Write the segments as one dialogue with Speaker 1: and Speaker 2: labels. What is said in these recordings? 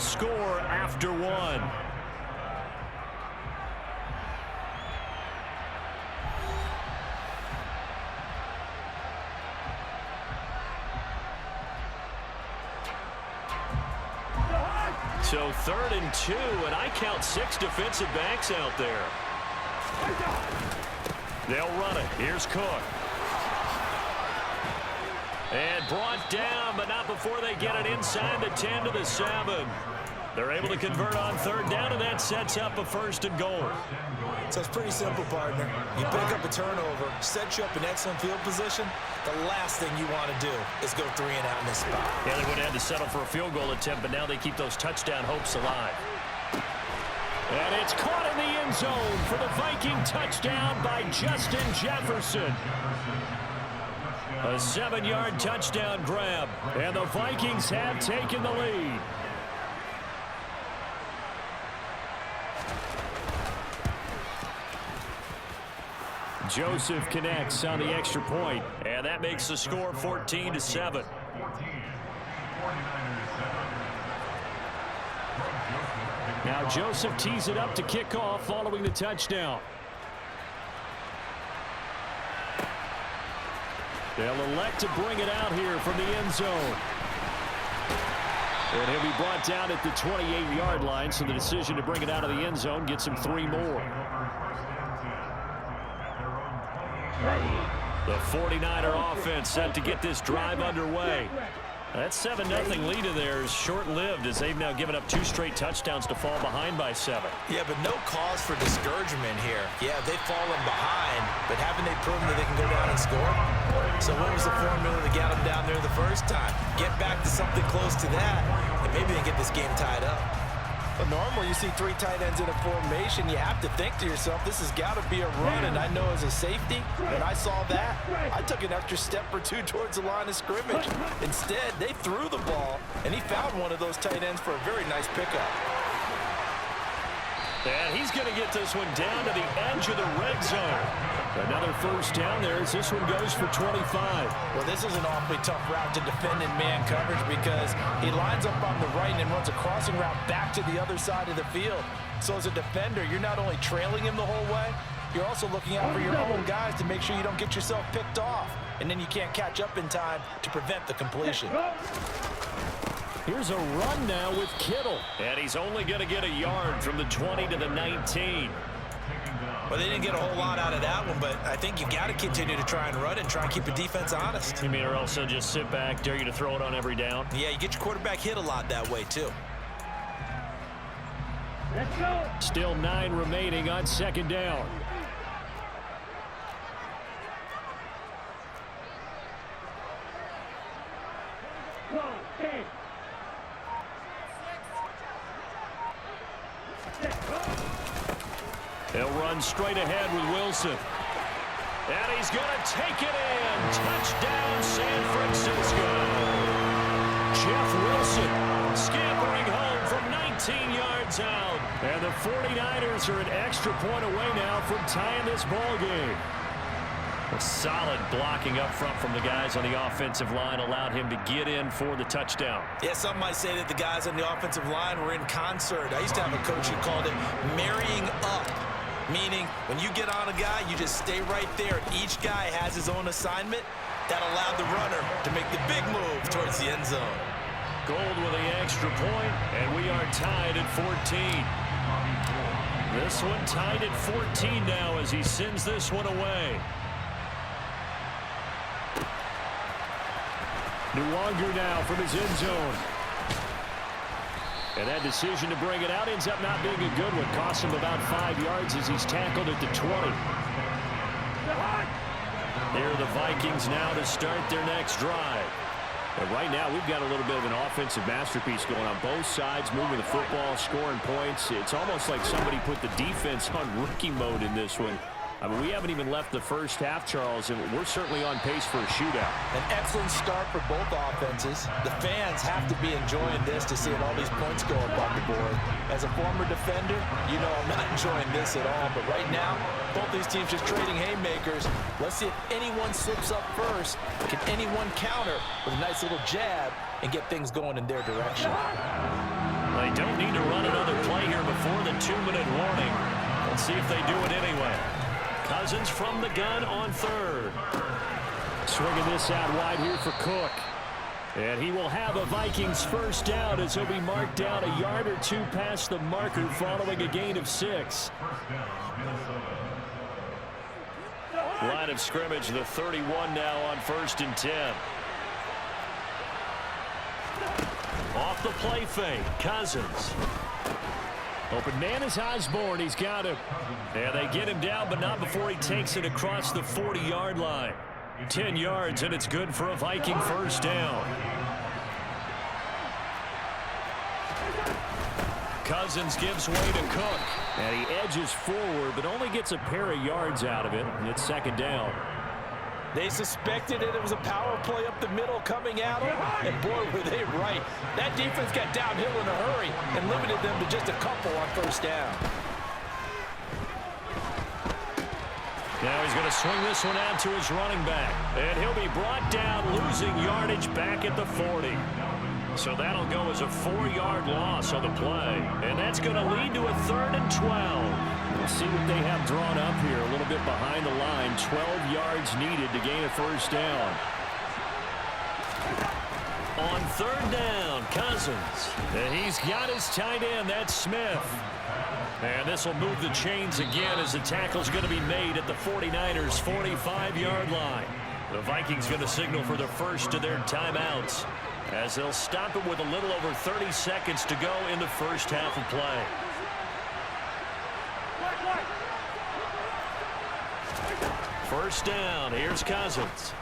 Speaker 1: score after one. So 3rd and 2, and I count 6 defensive backs out there. They'll run it. Here's Cook. And brought down, but not before they get it inside the 10 to the 7. They're able to convert on 3rd down, and that sets up a 1st and goal.
Speaker 2: So it's pretty simple, partner. You pick up a turnover, set you up in excellent field position. The last thing you want to do is go 3 and out in this spot.
Speaker 1: Yeah, they would have had to settle for a field goal attempt, but now they keep those touchdown hopes alive. And it's caught in the end zone for the Viking touchdown by Justin Jefferson. A 7-yard touchdown grab, and the Vikings have taken the lead. Joseph connects on the extra point, and that makes the score 14-7. Now Joseph tees it up to kick off following the touchdown. They'll elect to bring it out here from the end zone. And he'll be brought down at the 28-yard line, so the decision to bring it out of the end zone gets him 3 more. The 49er offense set to get this drive underway. That 7-0 lead of theirs short-lived as they've now given up 2 straight touchdowns to fall behind by 7.
Speaker 2: Yeah, but no cause for discouragement here. Yeah, they've fallen behind, but haven't they proven that they can go down and score? So what was the formula that got them down there the first time? Get back to something close to that, and maybe they get this game tied up. But normally you see 3 tight ends in a formation, you have to think to yourself, this has got to be a run. And I know as a safety, when I saw that, I took an extra step or 2 towards the line of scrimmage. Instead, they threw the ball, and he found one of those tight ends for a very nice pickup.
Speaker 1: And he's going to get this one down to the edge of the red zone. Another first down there as this one goes for 25.
Speaker 2: Well, this is an awfully tough route to defend in man coverage because he lines up on the right and runs a crossing route back to the other side of the field. So as a defender, you're not only trailing him the whole way, you're also looking out for your own guys to make sure you don't get yourself picked off. And then you can't catch up in time to prevent the completion.
Speaker 1: Here's a run now with Kittle. And he's only going to get a yard from the 20 to the 19.
Speaker 2: Well, they didn't get a whole lot out of that one, but I think you've got to continue to try and run it and try and keep the defense honest.
Speaker 1: You mean or else they'll just sit back, dare you to throw it on every down?
Speaker 2: Yeah, you get your quarterback hit a lot that way, too.
Speaker 1: Let's go. Still 9 remaining on 2nd down. He'll run straight ahead with Wilson. And he's going to take it in. Touchdown, San Francisco. Jeff Wilson scampering home from 19 yards out. And the 49ers are an extra point away now from tying this ball game. A solid blocking up front from the guys on the offensive line allowed him to get in for the touchdown.
Speaker 2: Yeah, some might say that the guys on the offensive line were in concert. I used to have a coach who called it marrying up, meaning when you get on a guy, you just stay right there. Each guy has his own assignment. That allowed the runner to make the big move towards the end zone.
Speaker 1: Gold with the extra point, and we are tied at 14. This one tied at 14 now as he sends this one away. Nwonger now from his end zone. And that decision to bring it out ends up not being a good one. Costs him about 5 yards as he's tackled at the 20. Here are the Vikings now to start their next drive. And right now we've got a little bit of an offensive masterpiece going on both sides, moving the football, scoring points. It's almost like somebody put the defense on rookie mode in this one. I mean, we haven't even left the first half, Charles, and we're certainly on pace for a shootout.
Speaker 2: An excellent start for both offenses. The fans have to be enjoying this to see all these points go up on the board. As a former defender, you know I'm not enjoying this at all. But right now, both these teams just trading haymakers. Let's see if anyone slips up first. Can anyone counter with a nice little jab and get things going in their direction?
Speaker 1: Well, They don't need to run another play here before the 2-minute warning. Let's see if they do it anyway. Cousins from the gun on third. Swinging this out wide here for Cook. And he will have a Vikings first down as he'll be marked down a yard or two past the marker following a gain of 6. Line of scrimmage, the 31 now on 1st and 10. Off the play fake, Cousins. Open man is Osborne. He's got him. And they get him down, but not before he takes it across the 40-yard line. 10 yards, and it's good for a Viking first down. Cousins gives way to Cook. And he edges forward, but only gets a pair of yards out of it. And it's 2nd down.
Speaker 2: They suspected it was a power play up the middle coming at them, and boy, were they right. That defense got downhill in a hurry and limited them to just a couple on 1st down.
Speaker 1: Now he's going to swing this one out to his running back. And he'll be brought down, losing yardage back at the 40. So that'll go as a 4-yard loss on the play. And that's going to lead to a 3rd and 12. We'll see what they have drawn up here. A little bit behind the line. 12 yards needed to gain a first down. On 3rd down, Cousins. And he's got his tight end. That's Smith. And this will move the chains again as the tackle's going to be made at the 49ers' 45-yard line. The Vikings going to signal for the first of their timeouts as they'll stop it with a little over 30 seconds to go in the first half of play. First down, here's Cousins.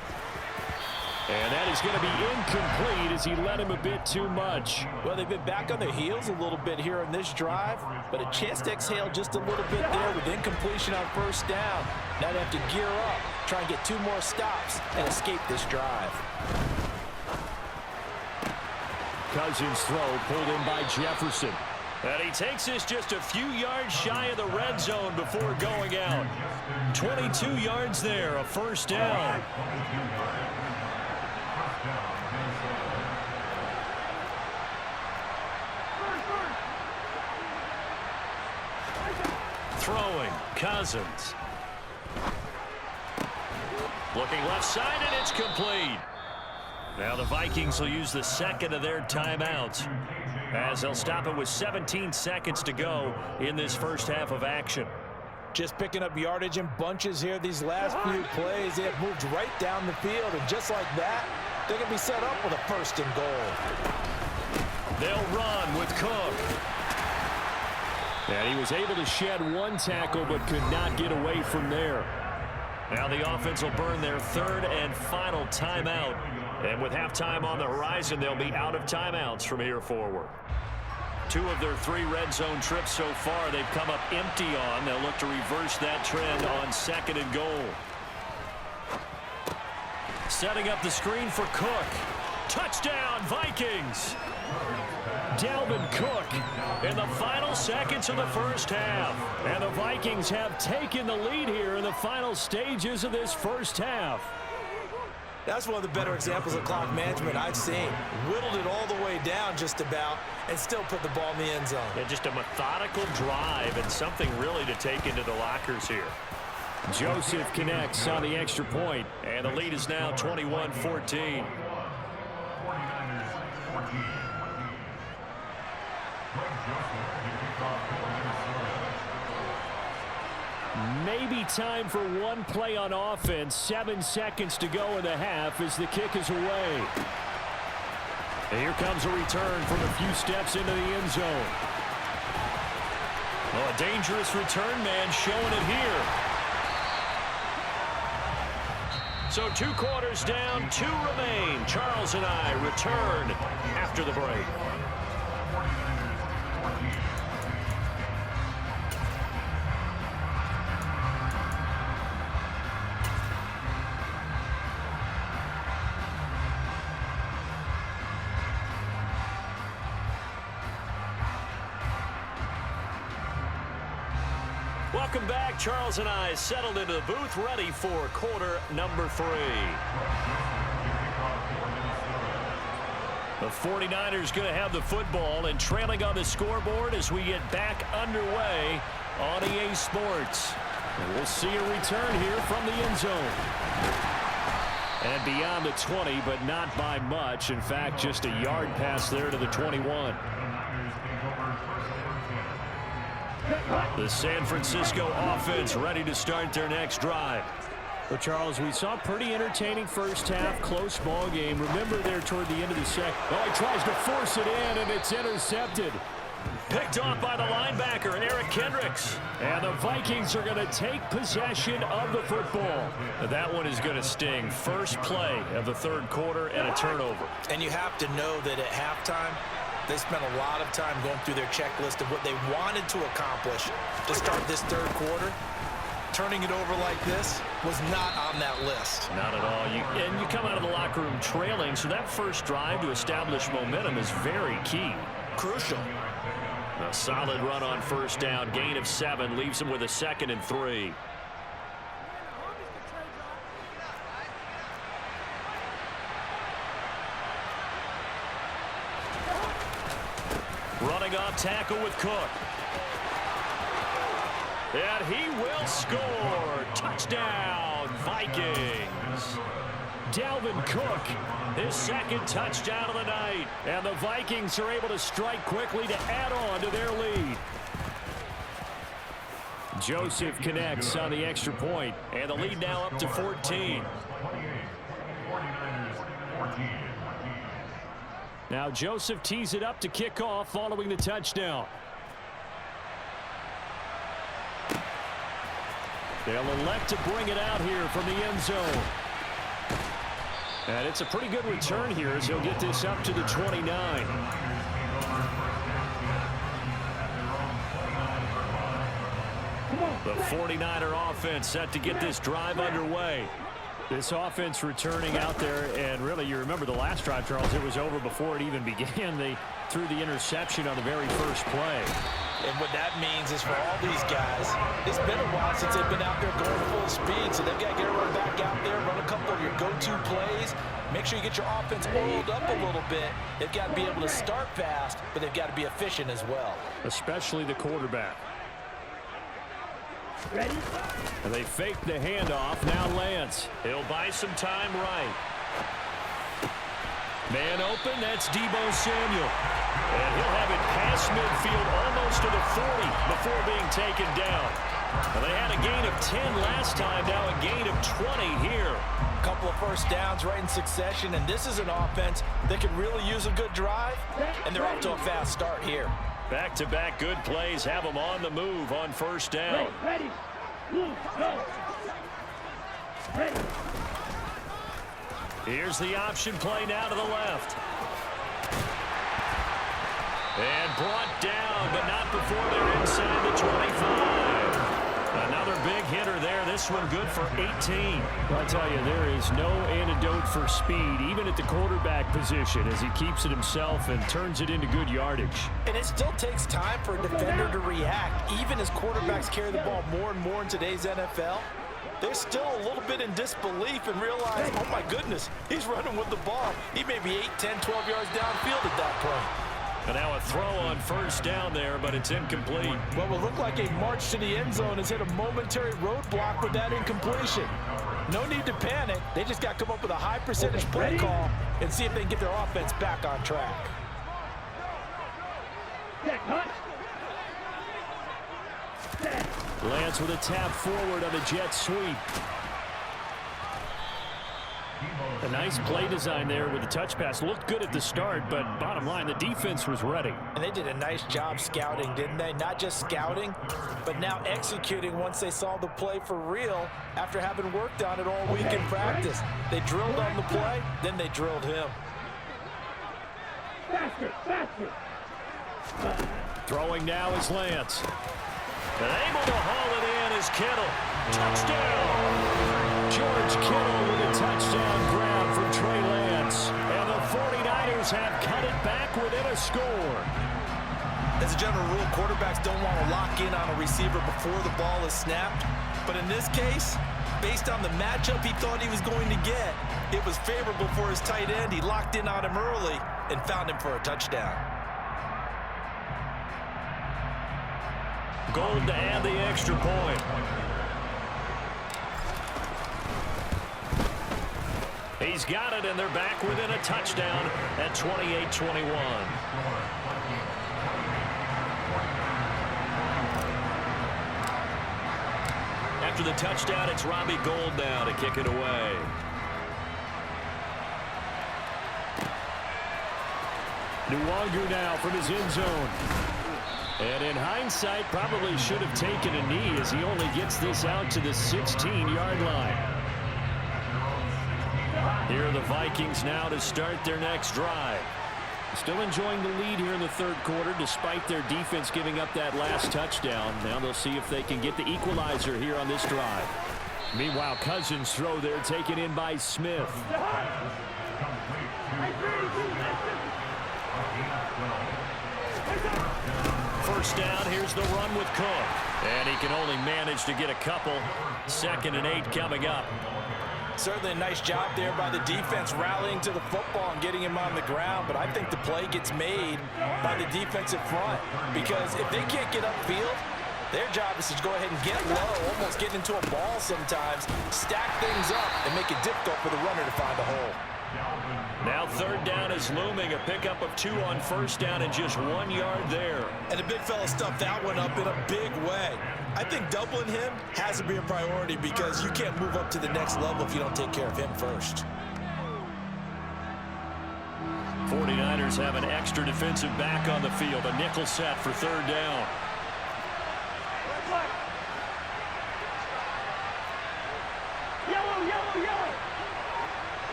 Speaker 1: And that is going to be incomplete as he led him a bit too much.
Speaker 2: Well, they've been back on their heels a little bit here in this drive, but a chance to exhale just a little bit there with incompletion on 1st down. Now they have to gear up, try and get 2 more stops and escape this drive.
Speaker 1: Cousins' throw pulled in by Jefferson. And he takes this just a few yards shy of the red zone before going out. 22 yards there, a first down. Throwing, Cousins. Looking left side, and it's complete. Now the Vikings will use the 2nd of their timeouts as they'll stop it with 17 seconds to go in this first half of action.
Speaker 2: Just picking up yardage in bunches here these last few plays. They have moved right down the field, and just like that, they're going to be set up with a 1st and goal.
Speaker 1: They'll run with Cook. And he was able to shed 1 tackle but could not get away from there. Now the offense will burn their 3rd and final timeout. And with halftime on the horizon, they'll be out of timeouts from here forward. 2 of their 3 red zone trips so far they've come up empty on. They'll look to reverse that trend on 2nd and goal. Setting up the screen for Cook. Touchdown, Vikings! Dalvin Cook in the final seconds of the first half. And the Vikings have taken the lead here in the final stages of this first half.
Speaker 2: That's one of the better examples of clock management I've seen. Whittled it all the way down just about and still put the ball in the end zone.
Speaker 1: Yeah, just a methodical drive and something really to take into the lockers here. Joseph connects on the extra point, and the lead is now 21-14. Maybe time for one play on offense. 7 seconds to go in the half as the kick is away. And here comes a return from a few steps into the end zone. Oh, a dangerous return man showing it here. So 2 quarters down, 2 remain. Charles and I return after the break. Welcome back. Charles and I settled into the booth, ready for quarter number 3. The 49ers going to have the football and trailing on the scoreboard as we get back underway on EA Sports. And we'll see a return here from the end zone. And beyond the 20, but not by much. In fact, just a yard pass there to the 21. The San Francisco offense ready to start their next drive. Well, Charles, we saw a pretty entertaining first half, close ball game. Remember there toward the end of the second. Oh, he tries to force it in, and it's intercepted. Picked off by the linebacker, Eric Kendricks. And the Vikings are going to take possession of the football. That one is going to sting. First play of the third quarter and a turnover.
Speaker 2: And you have to know that at halftime, they spent a lot of time going through their checklist of what they wanted to accomplish to start this third quarter. Turning it over like this was not on that list.
Speaker 1: Not at all. And you come out of the locker room trailing, so that first drive to establish momentum is very key.
Speaker 2: Crucial.
Speaker 1: A solid run on first down. Gain of 7 leaves them with a 2nd and 3. Running off tackle with Cook. And he will score. Touchdown, Vikings. Dalvin Cook, his 2nd touchdown of the night. And the Vikings are able to strike quickly to add on to their lead. Joseph connects on the extra point, and the lead now up to 14. Now Joseph tees it up to kick off following the touchdown. They'll elect to bring it out here from the end zone. And it's a pretty good return here as he'll get this up to the 29. The 49er offense set to get this drive underway. This offense returning out there, and really, you remember the last drive, Charles, it was over before it even began. They threw the interception on the very first play.
Speaker 2: And what that means is for all these guys, it's been a while since they've been out there going full speed, so they've got to get everyone back out there, run a couple of your go-to plays, make sure you get your offense oiled up a little bit. They've got to be able to start fast, but they've got to be efficient as well.
Speaker 1: Especially the quarterback. Ready? And they fake the handoff. Now Lance. He'll buy some time right. Man open. That's Deebo Samuel. And he'll have it past midfield almost to the 40 before being taken down. And they had a gain of 10 last time. Now a gain of 20 here.
Speaker 2: A couple of first downs right in succession. And this is an offense that can really use a good drive. And they're off to a fast start here.
Speaker 1: Back-to-back good plays have them on the move on first down.
Speaker 3: Ready. Move. Go. Ready.
Speaker 1: Here's the option play now to the left. And brought down, but not before they're inside the 25. Another big hitter there. This one good for 18. I'll tell you, there is no antidote for speed, even at the quarterback position, as he keeps it himself and turns it into good yardage.
Speaker 2: And it still takes time for a defender to react, even as quarterbacks carry the ball more and more in today's NFL. They're still a little bit in disbelief and realize, oh my goodness, he's running with the ball. He may be 8, 10, 12 yards downfield at that point.
Speaker 1: And now a throw on first down there, but it's incomplete.
Speaker 2: What will look like a march to the end zone has hit a momentary roadblock with that incompletion. No need to panic. They just got to come up with a high percentage play call and see if they can get their offense back on track.
Speaker 1: Lance with a tap forward on the jet sweep. A nice play design there with the touch pass. Looked good at the start, but bottom line, the defense was ready.
Speaker 2: And they did a nice job scouting, didn't they? Not just scouting, but now executing once they saw the play for real after having worked on it all week in practice. They drilled on the play, then they drilled him.
Speaker 3: Faster.
Speaker 1: Throwing now is Lance. And able to haul it in is Kittle. Touchdown! George Kittle with a touchdown grab from Trey Lance. And the 49ers have cut it back within a score.
Speaker 2: As a general rule, quarterbacks don't want to lock in on a receiver before the ball is snapped. But in this case, based on the matchup he thought he was going to get, it was favorable for his tight end. He locked in on him early, and found him for a touchdown.
Speaker 1: Gold to add the extra point. He's got it, and they're back within a touchdown at 28-21. After the touchdown, it's Robbie Gould now to kick it away. Nwangu now from his end zone. And in hindsight, probably should have taken a knee as he only gets this out to the 16-yard line. Here are the Vikings now to start their next drive. Still enjoying the lead here in the third quarter despite their defense giving up that last touchdown. Now they'll see if they can get the equalizer here on this drive. Meanwhile, Cousins' throw there taken in by Smith. First down, here's the run with Cook. And he can only manage to get a couple. 2nd and 8 coming up.
Speaker 2: Certainly a nice job there by the defense rallying to the football and getting him on the ground, but I think the play gets made by the defensive front because if they can't get upfield, their job is to go ahead and get low, almost get into a ball sometimes, stack things up, and make it difficult for the runner to find a hole.
Speaker 1: Now 3rd down is looming, a pickup of 2 on 1st down and just 1 yard there.
Speaker 2: And the big fella stuffed that one up in a big way. I think doubling him has to be a priority because you can't move up to the next level if you don't take care of him first.
Speaker 1: 49ers have an extra defensive back on the field, a nickel set for 3rd down.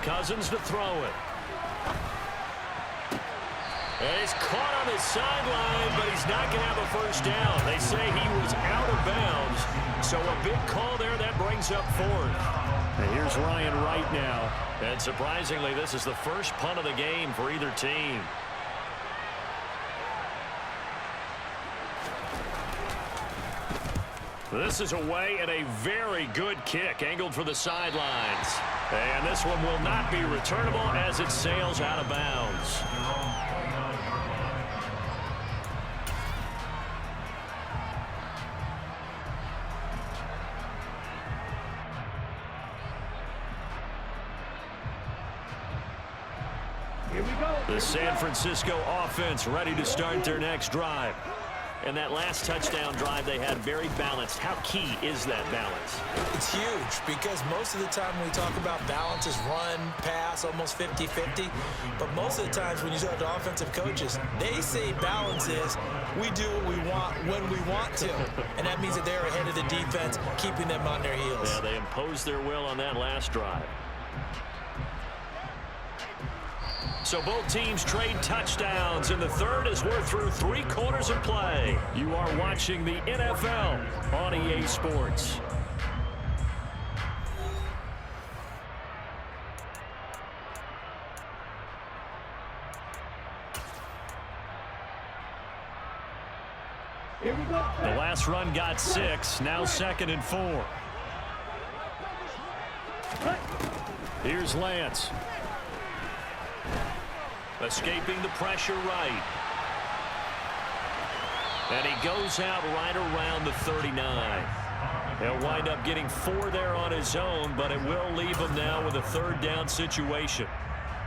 Speaker 1: Cousins to throw it. And he's caught on his sideline, but he's not going to have a first down. They say he was out of bounds, so a big call there that brings up 4th. And here's Ryan Wright now. And surprisingly, this is the first punt of the game for either team. This is away and a very good kick angled for the sidelines. And this one will not be returnable as it sails out of bounds.
Speaker 3: Here we go.
Speaker 1: The San Francisco offense ready to start their next drive. And that last touchdown drive they had very balanced. How key is that balance?
Speaker 2: It's huge because most of the time when we talk about balance is run, pass, almost 50-50. But most of the times when you talk to offensive coaches, they say balance is we do what we want when we want to. And that means that they're ahead of the defense, keeping them on their heels.
Speaker 1: Yeah, they imposed their will on that last drive. So both teams trade touchdowns, and the third as we're through 3 quarters of play. You are watching the NFL on EA Sports.
Speaker 3: Here we go.
Speaker 1: The last run got 6, now 2nd and 4. Here's Lance. Escaping the pressure right. And he goes out right around the 39. He'll wind up getting 4 there on his own, but it will leave him now with a 3rd down situation.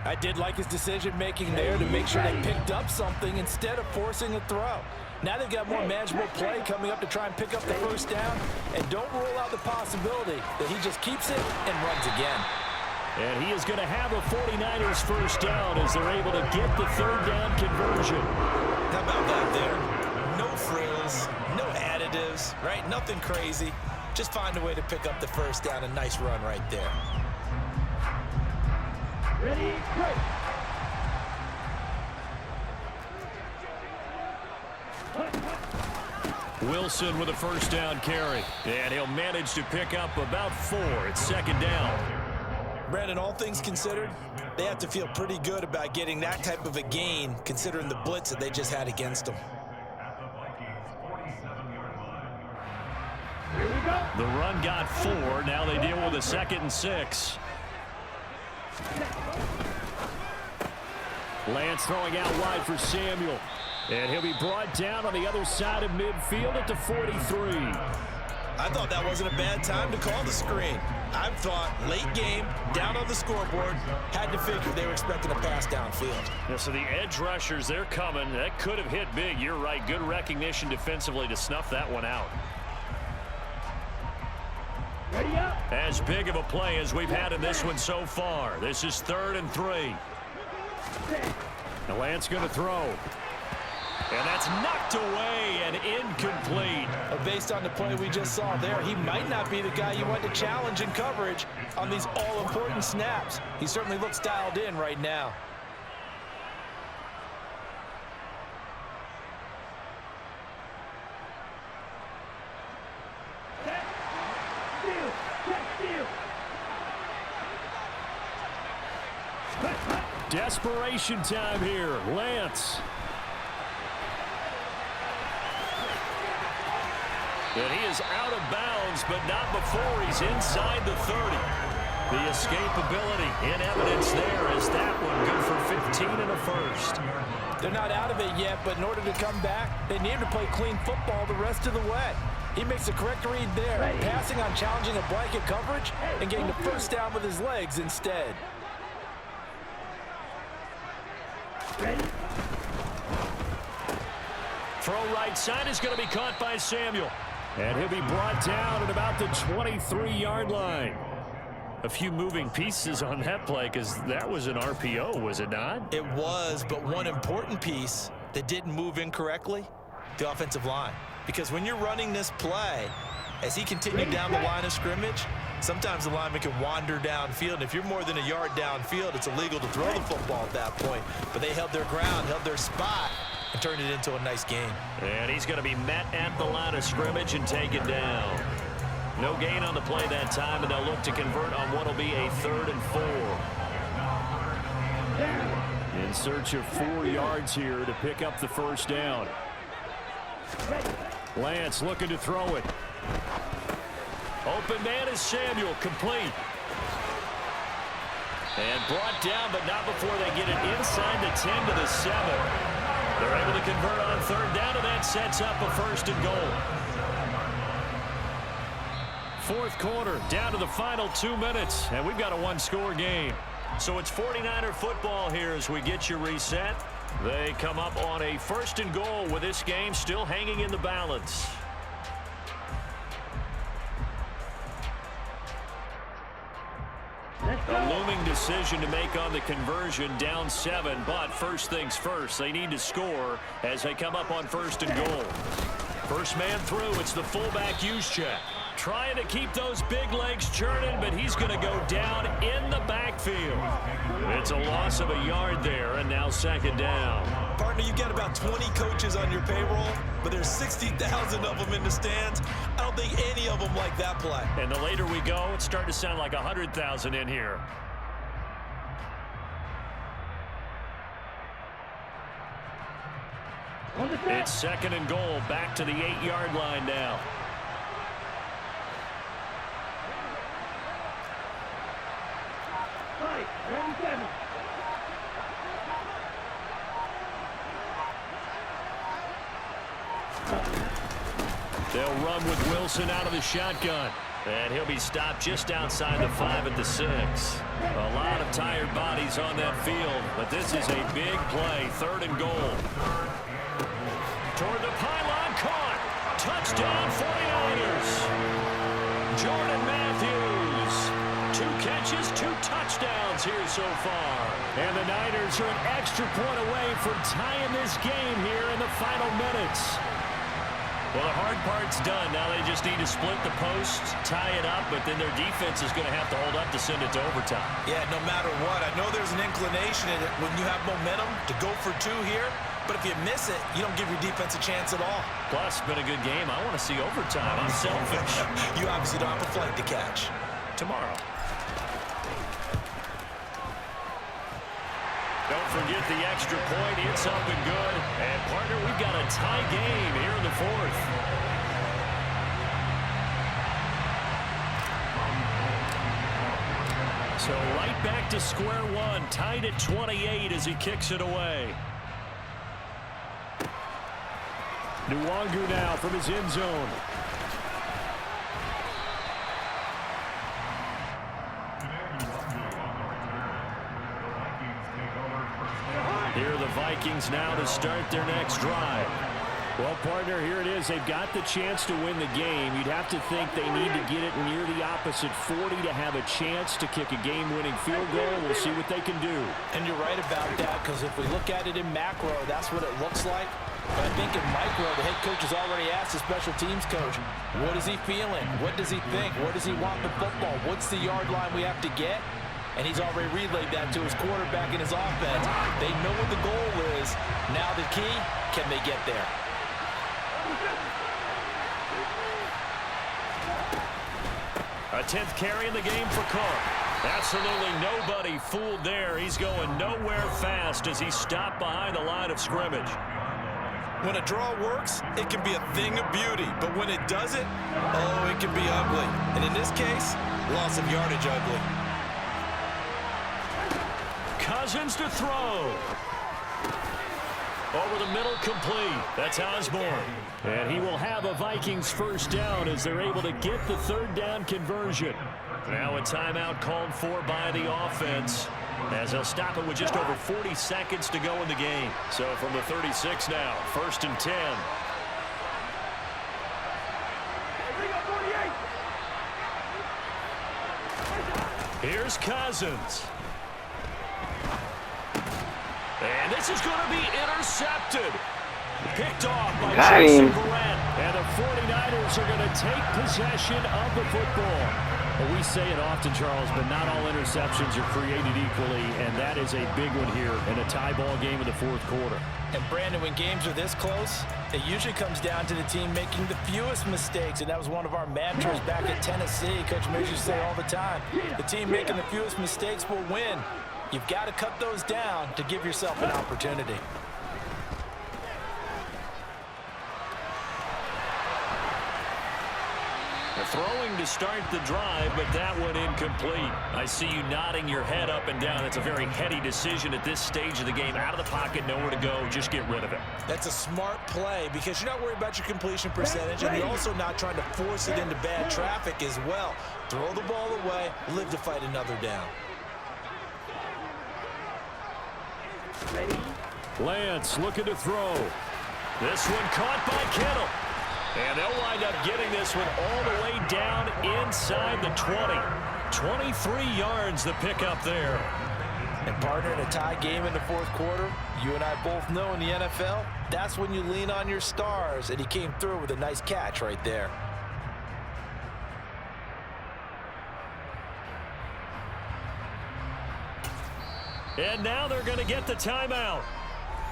Speaker 2: I did like his decision-making there to make sure they picked up something instead of forcing a throw. Now they've got more manageable play coming up to try and pick up the 1st down, and don't rule out the possibility that he just keeps it and runs again.
Speaker 1: And he is going to have a 49ers 1st down as they're able to get the 3rd down conversion.
Speaker 2: How about that there? No frills, no additives, right? Nothing crazy. Just find a way to pick up the 1st down. A nice run right there.
Speaker 3: Ready, go.
Speaker 1: Wilson with a 1st down carry. And he'll manage to pick up about 4. It's 2nd down.
Speaker 2: Brandon, all things considered, they have to feel pretty good about getting that type of a gain considering the blitz that they just had against them.
Speaker 3: Here we go.
Speaker 1: The run got 4. Now they deal with a 2nd and 6. Lance throwing out wide for Samuel. And he'll be brought down on the other side of midfield at the 43.
Speaker 2: I thought that wasn't a bad time to call the screen. I thought late game, down on the scoreboard, had to figure they were expecting a pass downfield.
Speaker 1: Yeah, so the edge rushers, they're coming. That could have hit big. You're right. Good recognition defensively to snuff that one out.
Speaker 3: Ready up.
Speaker 1: As big of a play as we've had in this one so far. This is 3rd and 3. Now Lance going to throw. And that's knocked away and incomplete.
Speaker 2: Based on the play we just saw there, he might not be the guy you want to challenge in coverage on these all-important snaps. He certainly looks dialed in right now.
Speaker 3: Set. Steal. Set. Steal.
Speaker 1: Desperation time here. Lance. And he is out of bounds, but not before he's inside the 30. The escapability in evidence there as that one good for 15 and a first.
Speaker 2: They're not out of it yet, but in order to come back, they need to play clean football the rest of the way. He makes the correct read there, passing on challenging a blanket coverage and getting the first down with his legs instead.
Speaker 3: Ready.
Speaker 1: Throw right side is going to be caught by Samuel. And he'll be brought down at about the 23-yard line. A few moving pieces on that play because that was an RPO, was it not?
Speaker 2: It was, but one important piece that didn't move incorrectly, the offensive line. Because when you're running this play, as he continued down the line of scrimmage, sometimes the lineman can wander downfield. And if you're more than a yard downfield, it's illegal to throw the football at that point. But they held their ground, held their spot, and turned it into a nice game.
Speaker 1: And he's going to be met at the line of scrimmage and taken down. No gain on the play that time, and they'll look to convert on what will be a 3rd and 4. In search of 4 yards here to pick up the first down. Lance looking to throw it. Open man is Samuel, complete. And brought down, but not before they get it inside the 10 to the 7. They're able to convert on 3rd down, and that sets up a 1st and goal. 4th quarter, down to the final 2 minutes, and we've got a 1-score game. So it's 49er football here as we get you reset. They come up on a 1st and goal with this game still hanging in the balance. A looming decision to make on the conversion, down 7, but first things first, they need to score as they come up on 1st and goal. First man through, it's the fullback Juszczyk. Trying to keep those big legs churning, but he's going to go down in the backfield. It's a loss of a yard there, and now 2nd down.
Speaker 2: Partner, you got about 20 coaches on your payroll, but there's 60,000 of them in the stands. I don't think any of them like that play.
Speaker 1: And the later we go, it's starting to sound like 100,000 in here. It's 2nd and goal, back to the 8-yard line now.
Speaker 3: Right. Ready, 7.
Speaker 1: They'll run with Wilson out of the shotgun. And he'll be stopped just outside the 5 at the 6. A lot of tired bodies on that field, but this is a big play. 3rd and goal. Toward the pylon, caught. Touchdown, 49ers. Jordan Matthews. 2 catches, 2 touchdowns here so far. And the Niners are an extra point away from tying this game here in the final minutes. Well, the hard part's done. Now they just need to split the posts, tie it up, but then their defense is going to have to hold up to send it to overtime.
Speaker 2: Yeah, no matter what. I know there's an inclination in it when you have momentum to go for 2 here, but if you miss it, you don't give your defense a chance at all.
Speaker 1: Plus, it's been a good game. I want to see overtime. I'm selfish.
Speaker 2: You obviously don't have a flight to catch.
Speaker 1: Tomorrow. Don't forget the extra point. It's up and good. And, partner, we've got a tie game here in the 4th. So So right back to square one, tied at 28 as he kicks it away. Nwangu now from his end zone. Here are the Vikings now to start their next drive. Well, partner, here it is. They've got the chance to win the game. You'd have to think they need to get it near the opposite 40 to have a chance to kick a game-winning field goal. We'll see what they can do.
Speaker 2: And you're right about that, because if we look at it in macro, that's what it looks like. But I think in micro, the head coach has already asked the special teams coach, what is he feeling? What does he think? Where does he want the football? What's the yard line we have to get? And he's already relayed that to his quarterback in his offense. They know what the goal is. Now the key, can they get there?
Speaker 1: A 10th carry in the game for Cook. Absolutely nobody fooled there. He's going nowhere fast as he's stopped behind the line of scrimmage.
Speaker 2: When a draw works, it can be a thing of beauty. But when it doesn't, oh, it can be ugly. And in this case, loss of yardage ugly.
Speaker 1: Cousins to throw. Over the middle, complete. That's Osborne. And he will have a Vikings first down as they're able to get the third down conversion. Now a timeout called for by the offense, as they'll stop it with just over 40 seconds to go in the game. So from the 36 now, 1st and 10. Here's Cousins. And this is going to be intercepted. Picked off by Jason Verrett. And the 49ers are going to take possession of the football. Well, we say it often, Charles, but not all interceptions are created equally, and that is a big one here in a tie ball game in the 4th quarter.
Speaker 2: And, Brandon, when games are this close, it usually comes down to the team making the fewest mistakes, and that was one of our mantras back at Tennessee. Coach Mears used to say all the time, the team making the fewest mistakes will win. You've got to cut those down to give yourself an opportunity.
Speaker 1: Throwing to start the drive, but that one incomplete. I see you nodding your head up and down. It's a very heady decision at this stage of the game. Out of the pocket, nowhere to go. Just get rid of it.
Speaker 2: That's a smart play because you're not worried about your completion percentage, and you're also not trying to force it into bad traffic as well. Throw the ball away, live to fight another down.
Speaker 1: Lance looking to throw. This one caught by Kittle. And they'll wind up getting this one all the way down inside the 20. 23 yards the pickup there.
Speaker 2: And partner, in a tie game in the 4th quarter, you and I both know in the NFL, that's when you lean on your stars. And he came through with a nice catch right there.
Speaker 1: And now they're going to get the timeout.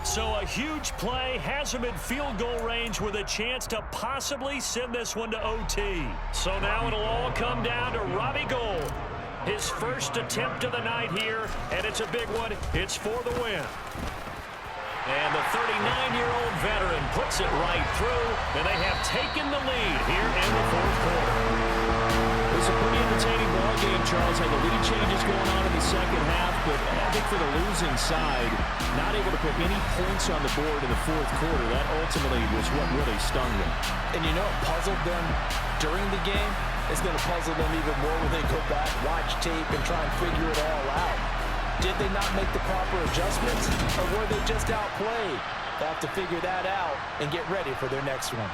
Speaker 1: So a huge play has him in field goal range with a chance to possibly send this one to OT. So now it'll all come down to Robbie Gould. His first attempt of the night here, and it's a big one. It's for the win. And the 39-year-old veteran puts it right through, and they have taken the lead here in the 4th quarter. It was a pretty entertaining ball game, Charles. Had the lead changes going on in the 2nd half, but I think for the losing side, not able to put any points on the board in the 4th quarter. That ultimately was what really stung them.
Speaker 2: And you know what puzzled them during the game? It's going to puzzle them even more when they go back, watch tape, and try and figure it all out. Did they not make the proper adjustments, or were they just outplayed? They'll have to figure that out and get ready for their next one.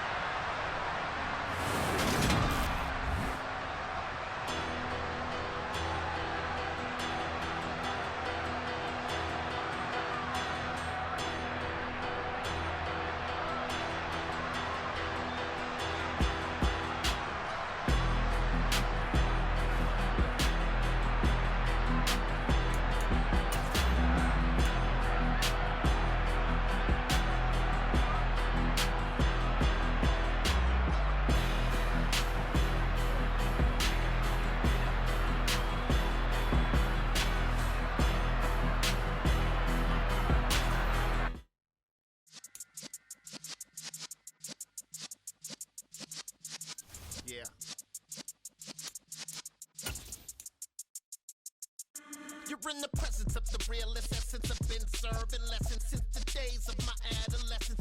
Speaker 4: in the presence of the realest essence. I've been serving lessons since the days of my adolescence.